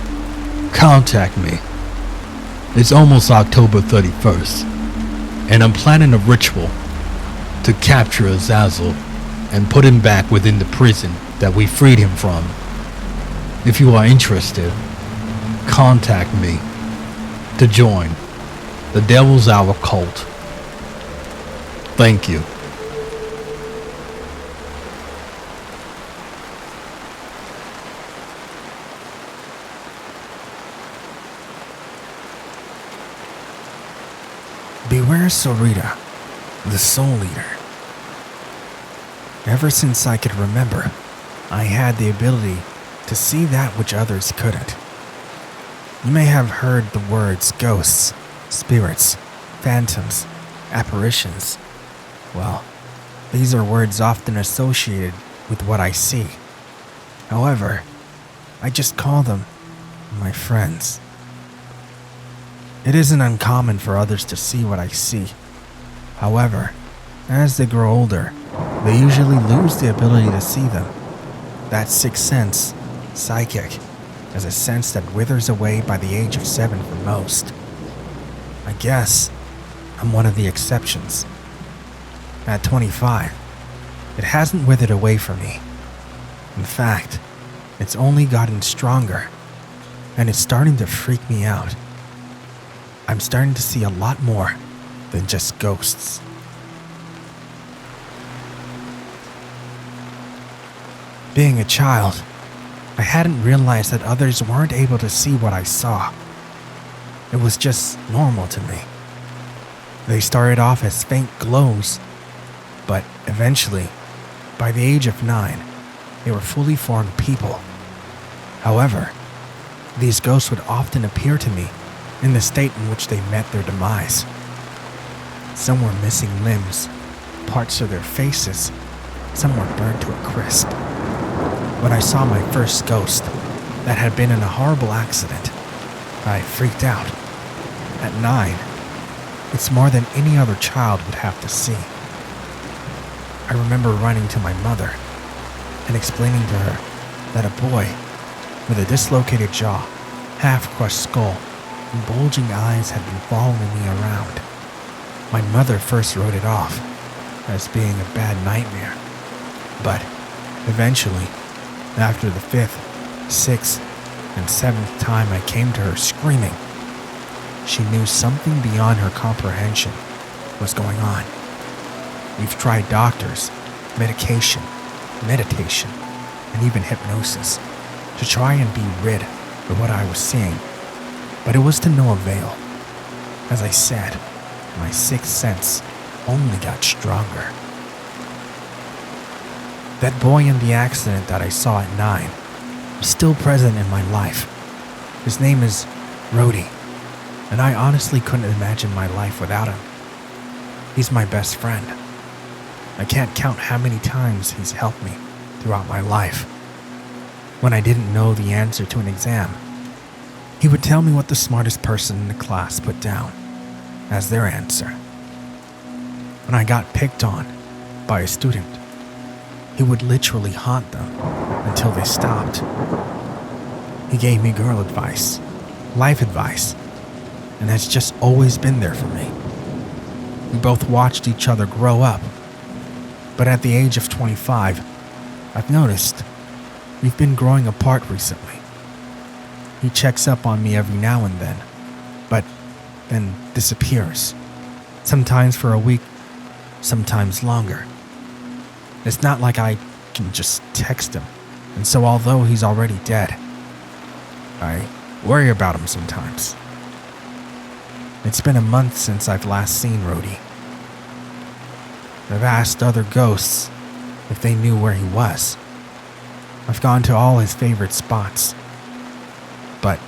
contact me. It's almost October 31st, and I'm planning a ritual to capture Azazel and put him back within the prison that we freed him from. If you are interested, contact me to join the Devil's Hour cult. Thank you. Beware Sarita, the Soul Eater. Ever since I could remember, I had the ability to see that which others couldn't. You may have heard the words ghosts, spirits, phantoms, apparitions. Well, these are words often associated with what I see. However, I just call them my friends. It isn't uncommon for others to see what I see. However, as they grow older, they usually lose the ability to see them. That sixth sense, psychic, is a sense that withers away by the age of 7 for most. I guess I'm one of the exceptions. At 25, it hasn't withered away for me. In fact, it's only gotten stronger, and it's starting to freak me out. I'm starting to see a lot more than just ghosts. Being a child, I hadn't realized that others weren't able to see what I saw. It was just normal to me. They started off as faint glows, but eventually, by the age of 9, they were fully formed people. However, these ghosts would often appear to me in the state in which they met their demise. Some were missing limbs, parts of their faces, some were burned to a crisp. When I saw my first ghost that had been in a horrible accident, I freaked out. At 9, it's more than any other child would have to see. I remember running to my mother and explaining to her that a boy with a dislocated jaw, half-crushed skull, and bulging eyes had been following me around. My mother first wrote it off as being a bad nightmare, but eventually, after the 5th, 6th, and 7th time I came to her screaming, she knew something beyond her comprehension was going on. We've tried doctors, medication, meditation, and even hypnosis to try and be rid of what I was seeing, but it was to no avail. As I said, my sixth sense only got stronger. That boy in the accident that I saw at 9 is still present in my life. His name is Rhodey, and I honestly couldn't imagine my life without him. He's my best friend. I can't count how many times he's helped me throughout my life. When I didn't know the answer to an exam, he would tell me what the smartest person in the class put down as their answer. When I got picked on by a student, he would literally haunt them until they stopped. He gave me girl advice, life advice, and has just always been there for me. We both watched each other grow up, but at the age of 25, I've noticed we've been growing apart recently. He checks up on me every now and then, but then disappears, sometimes for a week, sometimes longer. It's not like I can just text him, and so although he's already dead, I worry about him sometimes. It's been a month since I've last seen Rhodey. I've asked other ghosts if they knew where he was. I've gone to all his favorite spots, but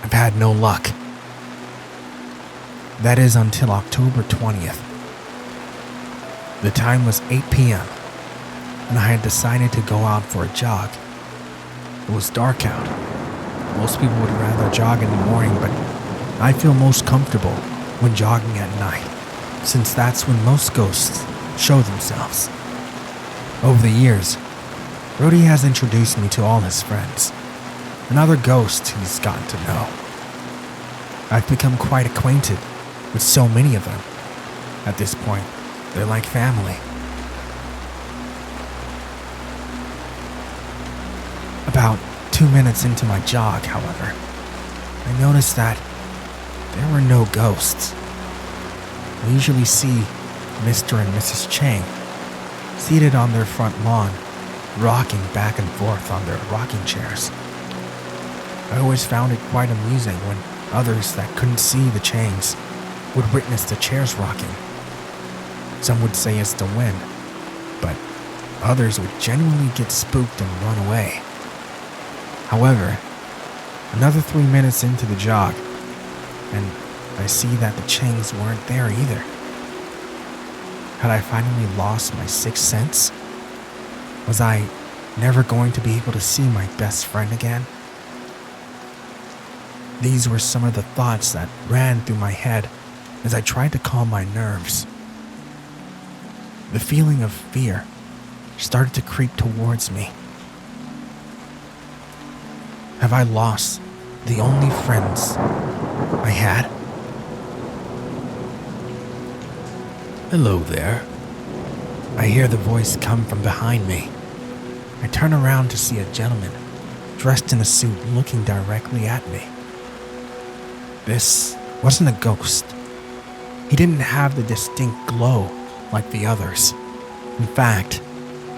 I've had no luck. That is until October 20th. The time was 8 p.m. and I had decided to go out for a jog. It was dark out. Most people would rather jog in the morning, but I feel most comfortable when jogging at night, since that's when most ghosts show themselves. Over the years, Rhodey has introduced me to all his friends, and other ghosts he's gotten to know. I've become quite acquainted with so many of them. At this point, they're like family. About 2 minutes into my jog, however, I noticed that there were no ghosts. I usually see Mr. and Mrs. Chang seated on their front lawn, rocking back and forth on their rocking chairs. I always found it quite amusing when others that couldn't see the Changs would witness the chairs rocking. Some would say it's the wind, but others would genuinely get spooked and run away. However, Another 3 minutes into the jog, and I see that the chains weren't there either. Had I finally lost my sixth sense? Was I never going to be able to see my best friend again? These were some of the thoughts that ran through my head as I tried to calm my nerves. The feeling of fear started to creep towards me. Have I lost the only friends I had? Hello there. I hear the voice come from behind me. I turn around to see a gentleman dressed in a suit looking directly at me. This wasn't a ghost. He didn't have the distinct glow like the others. In fact,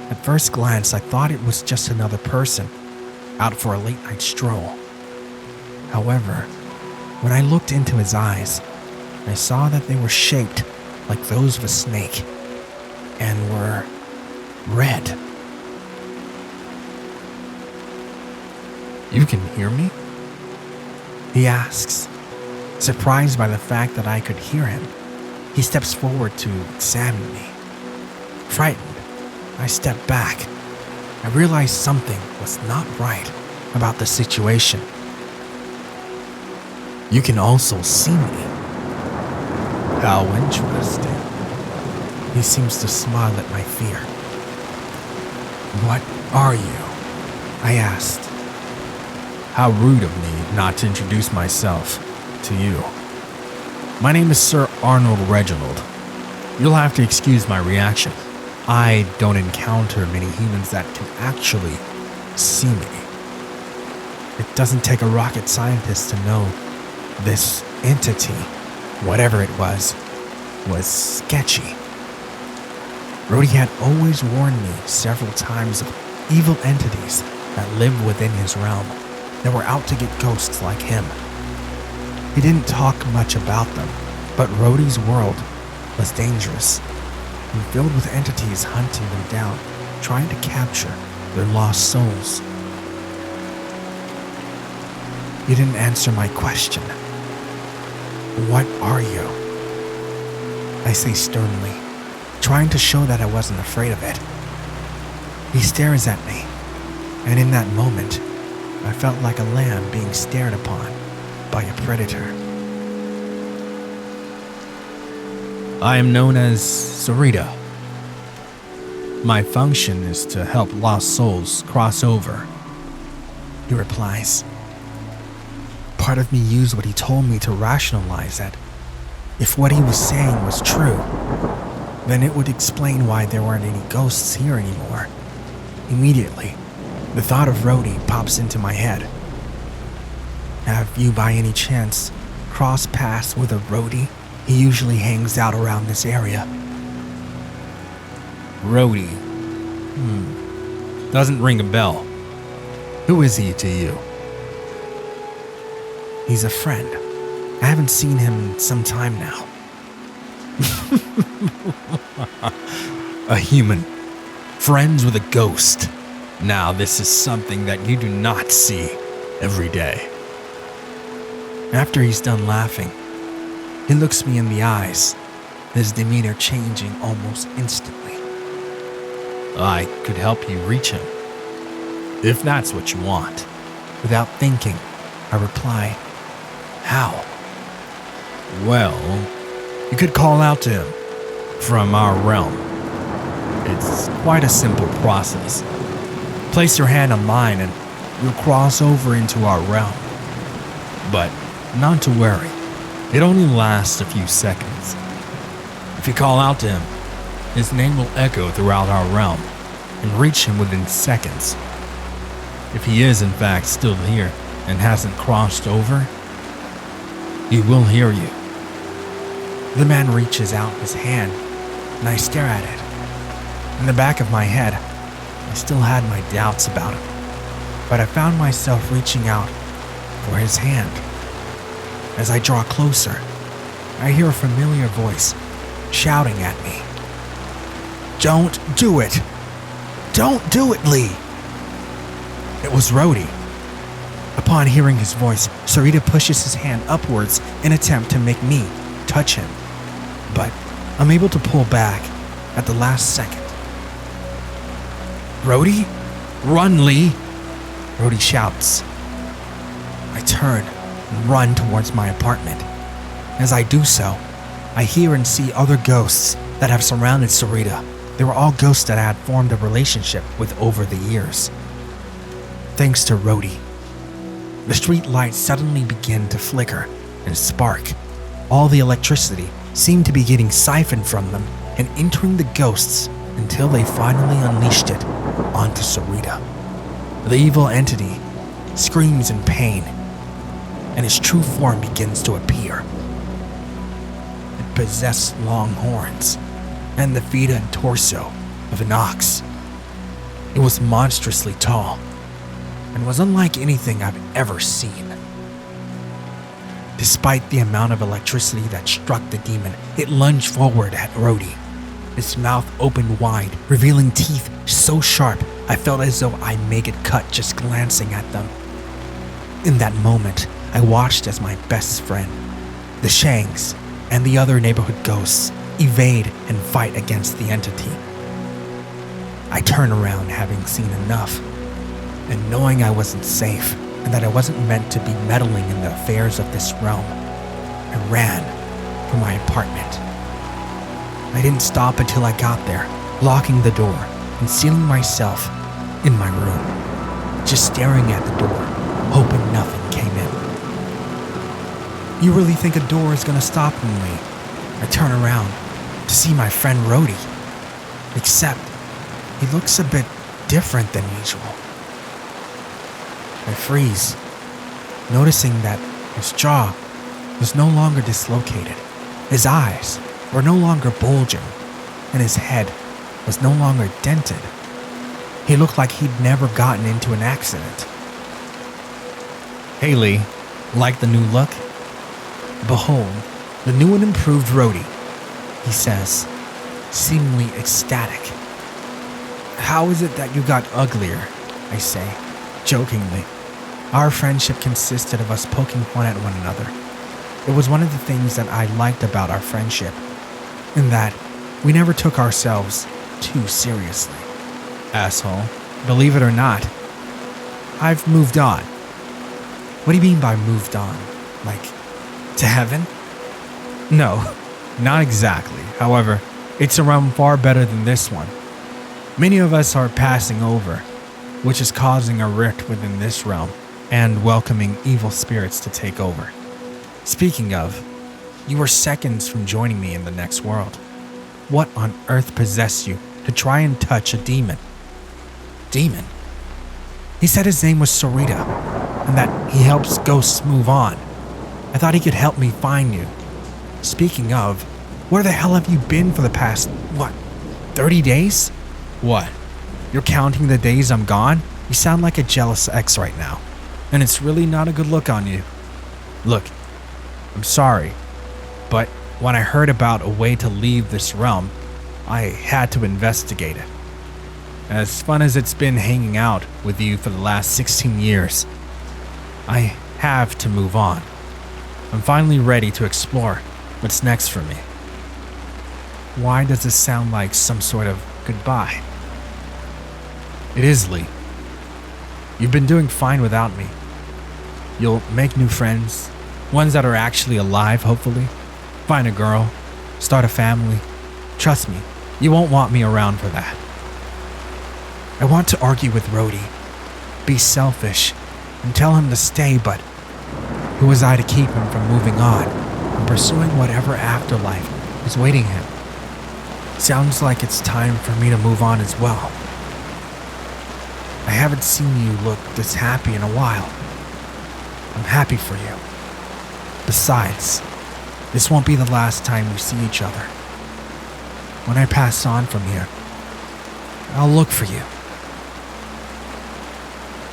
at first glance, I thought it was just another person out for a late-night stroll. However, when I looked into his eyes, I saw that they were shaped like those of a snake and were red. You can hear me? He asks, surprised by the fact that I could hear him. He steps forward to examine me. Frightened, I step back. I realized something was not right about the situation. You can also see me. How interesting. He seems to smile at my fear. What are you? I asked. How rude of me not to introduce myself to you. My name is Sir Arnold Reginald. You'll have to excuse my reaction. I don't encounter many humans that can actually see me. It doesn't take a rocket scientist to know this entity, whatever it was sketchy. Rhodey had always warned me several times of evil entities that lived within his realm that were out to get ghosts like him. He didn't talk much about them, but Rhodey's world was dangerous and filled with entities hunting them down, trying to capture their lost souls. You didn't answer my question. What are you? I say sternly, trying to show that I wasn't afraid of it. He stares at me, and in that moment, I felt like a lamb being stared upon by a predator. I am known as Sarita. My function is to help lost souls cross over. He replies. Part of me used what he told me to rationalize that if what he was saying was true, then it would explain why there weren't any ghosts here anymore. Immediately, the thought of Rhodey pops into my head. Have you by any chance crossed paths with a Rhodey? He usually hangs out around this area. Rhodey. Doesn't ring a bell. Who is he to you? He's a friend. I haven't seen him in some time now. A human. Friends with a ghost. Now this is something that you do not see every day. After he's done laughing, he looks me in the eyes, his demeanor changing almost instantly. I could help you reach him, if that's what you want. Without thinking, I reply, how? Well, you could call out to him from our realm. It's quite a simple process. Place your hand on mine and you'll cross over into our realm. But not to worry, it only lasts a few seconds. If you call out to him, his name will echo throughout our realm and reach him within seconds. If he is in fact still here and hasn't crossed over, he will hear you. The man reaches out his hand and I stare at it. In the back of my head, I still had my doubts about him, but I found myself reaching out for his hand. As I draw closer, I hear a familiar voice shouting at me. Don't do it! Don't do it, Lee! It was Rhodey. Upon hearing his voice, Sarita pushes his hand upwards in attempt to make me touch him. But I'm able to pull back at the last second. "Rhodey? Run, Lee!" Rhodey shouts. I turn and run towards my apartment. As I do so, I hear and see other ghosts that have surrounded Sarita. They were all ghosts that I had formed a relationship with over the years. Thanks to Rhodey. The street lights suddenly begin to flicker and spark. All the electricity seemed to be getting siphoned from them and entering the ghosts until they finally unleashed it onto Sarita. The evil entity screams in pain, and its true form begins to appear. It possessed long horns and the feet and torso of an ox. It was monstrously tall and was unlike anything I've ever seen. Despite the amount of electricity that struck the demon, it lunged forward at Rhodey. Its mouth opened wide, revealing teeth so sharp I felt as though I may get cut just glancing at them. In that moment, I watched as my best friend, the Shangs, and the other neighborhood ghosts evade and fight against the entity. I turned around having seen enough, and knowing I wasn't safe and that I wasn't meant to be meddling in the affairs of this realm, I ran for my apartment. I didn't stop until I got there, locking the door and sealing myself in my room, just staring at the door, hoping nothing came in. "You really think a door is gonna stop me, Lee?" I turn around to see my friend Rhodey, except he looks a bit different than usual. I freeze, noticing that his jaw was no longer dislocated, his eyes were no longer bulging, and his head was no longer dented. He looked like he'd never gotten into an accident. "Hey Lee, like the new look?" "Behold, the new and improved Rhodey," he says, seemingly ecstatic. "How is it that you got uglier?" I say, jokingly. Our friendship consisted of us poking fun at one another. It was one of the things that I liked about our friendship, in that we never took ourselves too seriously. "Asshole, believe it or not, I've moved on." "What do you mean by moved on? Like, to heaven?" "No, not exactly. However, it's a realm far better than this one. Many of us are passing over, which is causing a rift within this realm and welcoming evil spirits to take over. Speaking of, you were seconds from joining me in the next world. What on earth possessed you to try and touch a demon?" "Demon?" "He said his name was Sarita, and that he helps ghosts move on. I thought he could help me find you. Speaking of, where the hell have you been for the past, 30 days? What? You're counting the days I'm gone? You sound like a jealous ex right now, and it's really not a good look on you. Look, I'm sorry, but when I heard about a way to leave this realm, I had to investigate it. As fun as it's been hanging out with you for the last 16 years, I have to move on. I'm finally ready to explore what's next for me." Why does this sound like some sort of goodbye? It is, Lee. You've been doing fine without me. You'll make new friends, ones that are actually alive, hopefully. Find a girl, start a family. Trust me, you won't want me around for that. I want to argue with Rhodey, be selfish, and tell him to stay, but who was I to keep him from moving on and pursuing whatever afterlife is waiting him? Sounds like it's time for me to move on as well. I haven't seen you look this happy in a while. I'm happy for you. Besides, this won't be the last time we see each other. When I pass on from here, I'll look for you.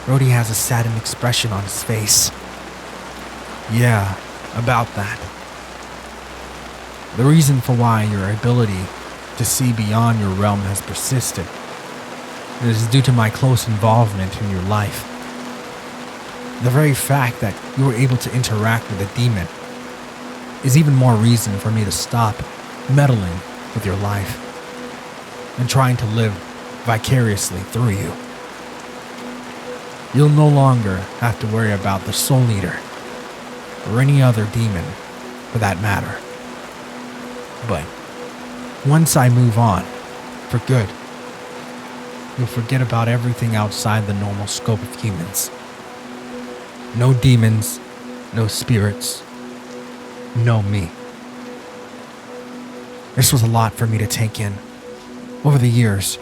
Rhodey has a saddened expression on his face. Yeah, about that. The reason for why your ability to see beyond your realm has persisted is due to my close involvement in your life. The very fact that you were able to interact with a demon is even more reason for me to stop meddling with your life and trying to live vicariously through you. You'll no longer have to worry about the Soul Eater or any other demon for that matter. But once I move on, for good, you'll forget about everything outside the normal scope of humans. No demons, no spirits, no me. This was a lot for me to take in. Over the years,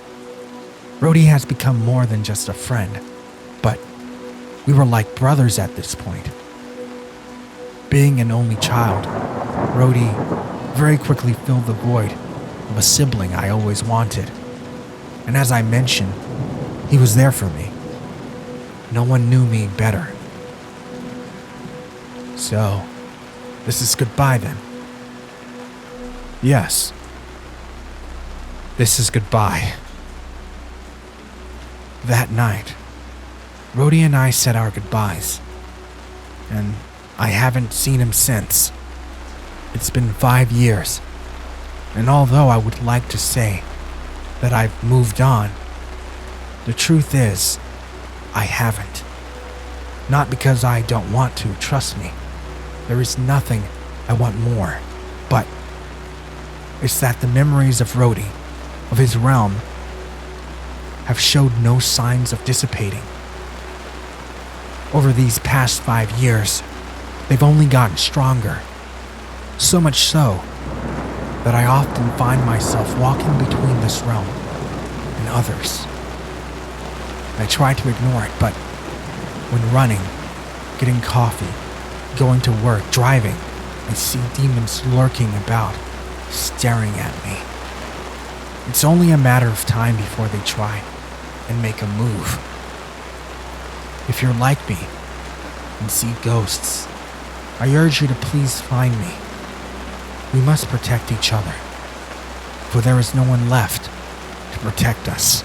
Rhodey has become more than just a friend, but we were like brothers at this point. Being an only child, Rhodey very quickly filled the void of a sibling I always wanted. And as I mentioned, he was there for me. No one knew me better. So, this is goodbye then. Yes. This is goodbye. That night, Rhodey and I said our goodbyes, and I haven't seen him since. It's been 5 years, and although I would like to say that I've moved on, the truth is, I haven't. Not because I don't want to, trust me. There is nothing I want more, but it's that the memories of Rhodey, of his realm, have showed no signs of dissipating. Over these past 5 years, they've only gotten stronger. So much so that I often find myself walking between this realm and others. I try to ignore it, but when running, getting coffee, going to work, driving, I see demons lurking about, staring at me. It's only a matter of time before they try and make a move. If you're like me and see ghosts, I urge you to please find me. We must protect each other, for there is no one left to protect us.